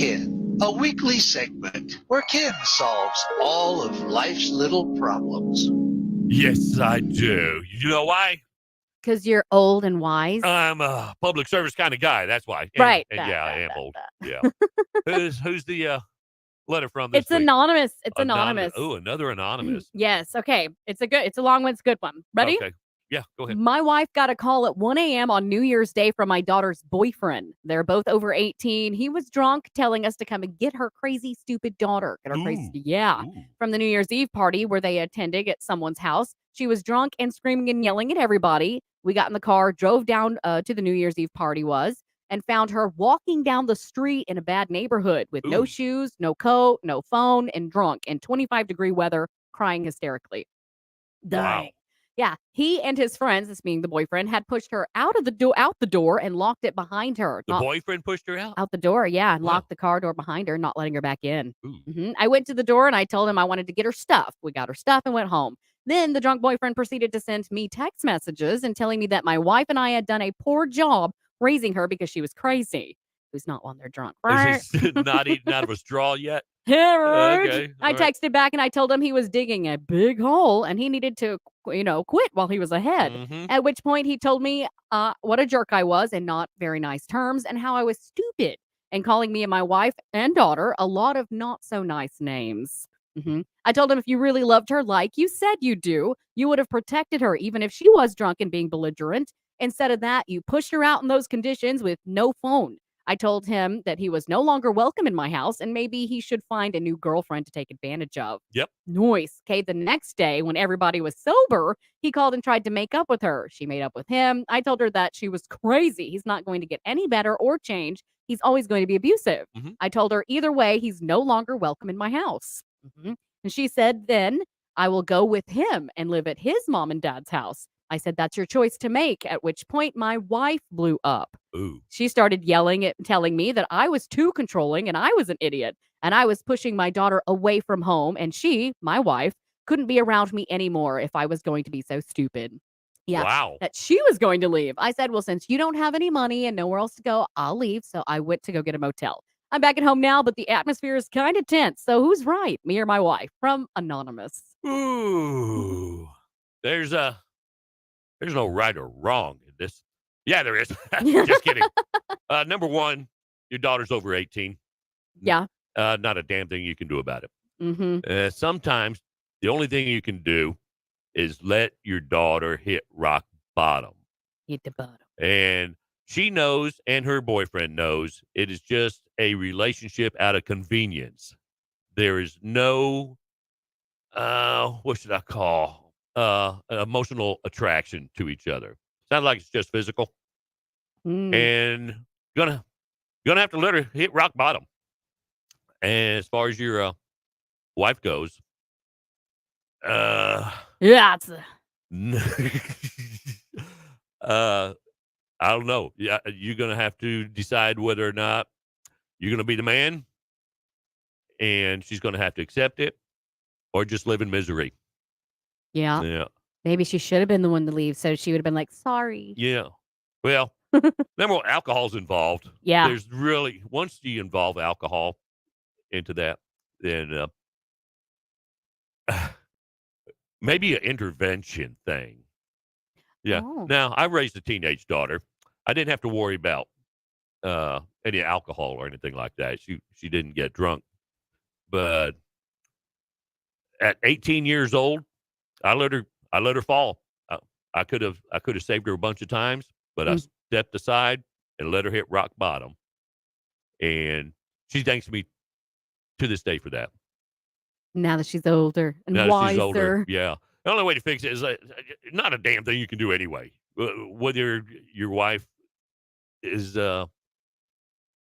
Ken, a weekly segment where Ken solves all of life's little problems. Yes, I do. You know why? Because you're old and wise. I'm a public service kind of guy. That's why. Right. And yeah, I am old. Yeah. Who's the letter from this It's week? anonymous. It's anonymous. Oh, another anonymous. Yes. Okay. It's a long one. It's a good one. Ready? Okay. Yeah, go ahead. My wife got a call at 1 a.m. on New Year's Day from my daughter's boyfriend. They're both over 18. He was drunk, telling us to come and get her crazy, stupid daughter. Get her crazy. Yeah. Ooh. From the New Year's Eve party where they attended at someone's house. She was drunk and screaming and yelling at everybody. We got in the car, drove down to the New Year's Eve party and found her walking down the street in a bad neighborhood with no Ooh. shoes, no coat, no phone, and drunk in 25-degree weather, crying hysterically. Dying. Wow. Yeah, he and his friends, this being the boyfriend, had pushed her out the door and locked it behind her. The boyfriend pushed her out? Out the door, yeah, and Wow. locked the car door behind her, not letting her back in. Ooh. I went to the door and I told him I wanted to get her stuff. We got her stuff and went home. Then the drunk boyfriend proceeded to send me text messages and telling me that my wife and I had done a poor job raising her because she was crazy. Who's not when they're drunk, right? Is he not eating out of a straw yet? Yeah, right. Okay. I texted back and I told him he was digging a big hole and he needed to, quit while he was ahead. Mhm. At which point he told me what a jerk I was in not very nice terms and how I was stupid and calling me and my wife and daughter a lot of not so nice names. I told him if you really loved her like you said you do, you would have protected her even if she was drunk and being belligerent. Instead of that, you pushed her out in those conditions with no phone. I told him that he was no longer welcome in my house and maybe he should find a new girlfriend to take advantage of. Yep. Nice. Okay, the next day, when everybody was sober, he called and tried to make up with her. She made up with him. I told her that she was crazy. He's not going to get any better or change. He's always going to be abusive. Mhm. I told her either way, he's no longer welcome in my house. And she said, then I will go with him and live at his mom and dad's house. I said, that's your choice to make, at which point my wife blew up. Ooh. She started yelling at telling me that I was too controlling and I was an idiot and I was pushing my daughter away from home and she, my wife, couldn't be around me anymore if I was going to be so stupid. Yeah. Wow. That she was going to leave. I said, well, since you don't have any money and nowhere else to go, I'll leave. So I went to go get a motel. I'm back at home now, but the atmosphere is kind of tense. So who's right, me or my wife? From Anonymous. Ooh. There's no right or wrong in this. Yeah, there is. Just kidding. Number one, your daughter's over 18. Yeah. Not a damn thing you can do about it. Sometimes the only thing you can do is let your daughter hit rock bottom. Hit the bottom. And she knows, and her boyfriend knows, it is just a relationship out of convenience. There is no, what should I call, emotional attraction to each other. Sounds like it's just physical. And gonna have to let her hit rock bottom. And as far as your wife goes, yeah, it's I don't know. Yeah, you're gonna have to decide whether or not you're gonna be the man, and she's gonna have to accept it, or just live in misery. Yeah. Yeah. Maybe she should have been the one to leave, so she would have been like, sorry. Yeah. Well, remember, alcohol's involved. Yeah. There's really, once you involve alcohol into that, then maybe an intervention thing. Yeah. Oh. Now, I raised a teenage daughter. I didn't have to worry about any alcohol or anything like that. She didn't get drunk. But at 18 years old, I let her fall. I could have saved her a bunch of times, but I stepped aside and let her hit rock bottom. And she thanks me to this day for that. Now that she's older and Now that wiser. she's older, yeah. The only way to fix it is not a damn thing you can do anyway. Whether your wife is on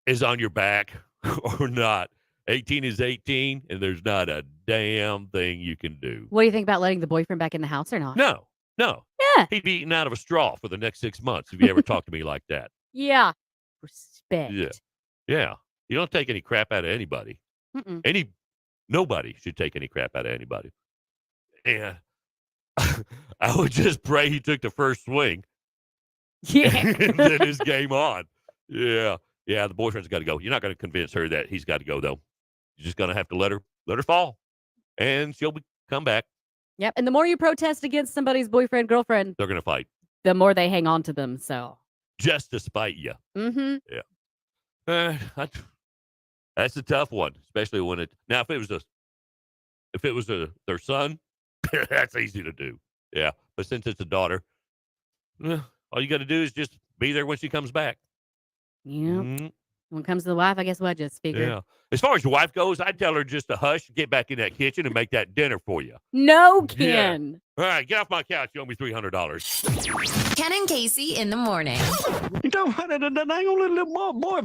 your back or not. 18 is 18, and there's not a damn thing you can do. What do you think about letting the boyfriend back in the house or not? No. Yeah. He'd be eating out of a straw for the next 6 months if you ever talk to me like that. Yeah. Respect. Yeah. You don't take any crap out of anybody. Nobody should take any crap out of anybody. And I would just pray he took the first swing. Yeah. And then his game on. Yeah. Yeah, the boyfriend's got to go. You're not going to convince her that he's got to go, though. You're just going to have to let her fall, and she'll come back. Yep. And the more you protest against somebody's boyfriend, girlfriend, They're going to fight the more they hang on to them. So, just to spite you. mm-hmm. That's a tough one, especially when now if it was their son, that's easy to do. Yeah, but since it's a daughter, all you got to do is just be there when she comes back. Yeah. Mm-hmm. When it comes to the wife, I guess what I just figured. Yeah. As far as your wife goes, I'd tell her just to hush, get back in that kitchen, and make that dinner for you. No, Ken. Yeah. All right, get off my couch. You owe me $300. Ken and Casey in the morning. You know what? That ain't only little more boy